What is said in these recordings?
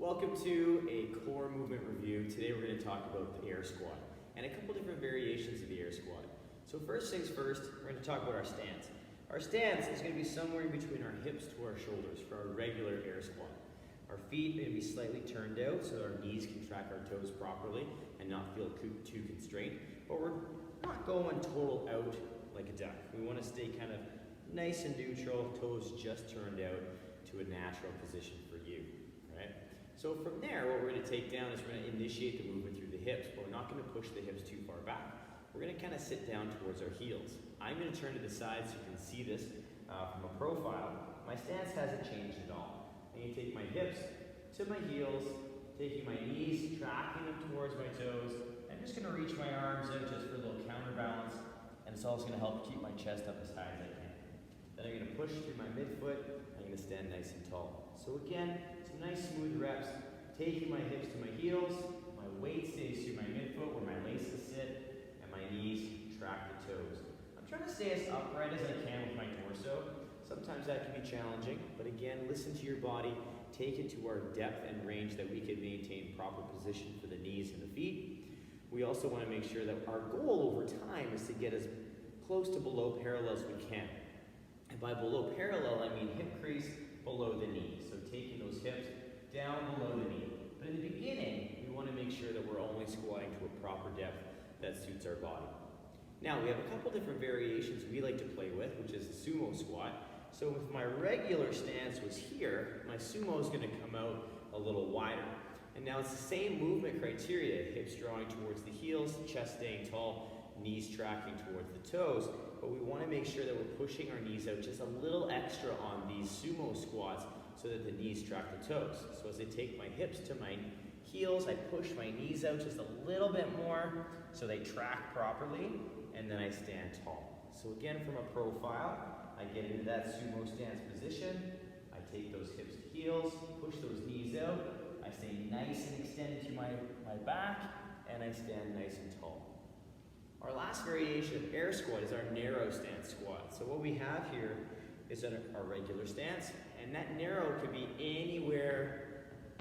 Welcome to a core movement review. Today we're going to talk about the air squat and a couple different variations of the air squat. So first things first, we're going to talk about our stance. Our stance is going to be somewhere in between our hips to our shoulders for our regular air squat. Our feet are going to be slightly turned out so our knees can track our toes properly and not feel too constrained. But we're not going total out like a duck. We want to stay kind of nice and neutral, toes just turned out to a natural position for you, right? So from there, what we're going to take down is we're going to initiate the movement through the hips, but we're not going to push the hips too far back. We're going to kind of sit down towards our heels. I'm going to turn to the side so you can see this from a profile. My stance hasn't changed at all. I'm going to take my hips to my heels, taking my knees, tracking them towards my toes. I'm just going to reach my arms out just for a little counterbalance, and it's also going to help keep my chest up as high as I can. Then I'm going to push through my midfoot. I'm going to stand nice and tall. So again, some nice smooth reps, taking my hips to my heels, my weight stays through my midfoot where my laces sit, and my knees track the toes. I'm trying to stay as upright as I can with my torso. Sometimes that can be challenging, but again, listen to your body, take it to our depth and range that we can maintain proper position for the knees and the feet. We also want to make sure that our goal over time is to get as close to below parallel as we can. And by below parallel, I mean hip crease below the knee. So taking those hips down below the knee. But in the beginning, we want to make sure that we're only squatting to a proper depth that suits our body. Now, we have a couple different variations we like to play with, which is the sumo squat. So if my regular stance was here, my sumo is going to come out a little wider. And now it's the same movement criteria, hips drawing towards the heels, chest staying tall, knees tracking towards the toes, but we want to make sure that we're pushing our knees out just a little extra on these sumo squats so that the knees track the toes. So as I take my hips to my heels, I push my knees out just a little bit more so they track properly, and then I stand tall. So again, from a profile, I get into that sumo stance position, I take those hips to heels, push those knees out, I stay nice and extended to my back, and I stand nice and tall. Our last variation of air squat is our narrow stance squat. So what we have here is our regular stance, and that narrow can be anywhere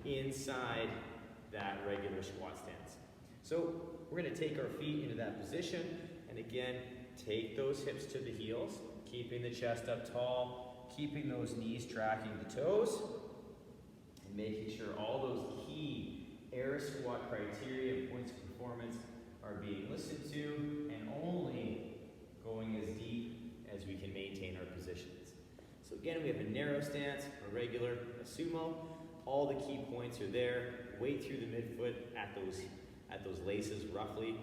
inside that regular squat stance. So we're going to take our feet into that position, and again, take those hips to the heels, keeping the chest up tall, keeping those knees tracking the toes, and making sure all those key air squat criteria and points of performance are being listened to and only going as deep as we can maintain our positions. So again, we have a narrow stance, a regular, a sumo. All the key points are there. Weight through the midfoot at those laces roughly.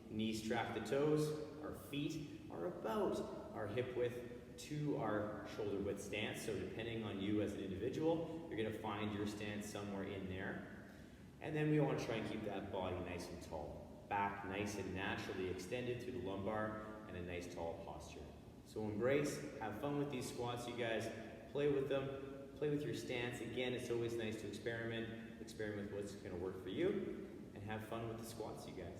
Knees track the toes. Our feet are about our hip width to our shoulder width stance. So depending on you as an individual, you're going to find your stance somewhere in there. And then we want to try and keep that body nice and tall. Back nice and naturally extended through the lumbar, and a nice tall posture. So embrace, have fun with these squats, you guys. Play with them, play with your stance. Again, it's always nice to experiment with what's going to work for you, and have fun with the squats, you guys.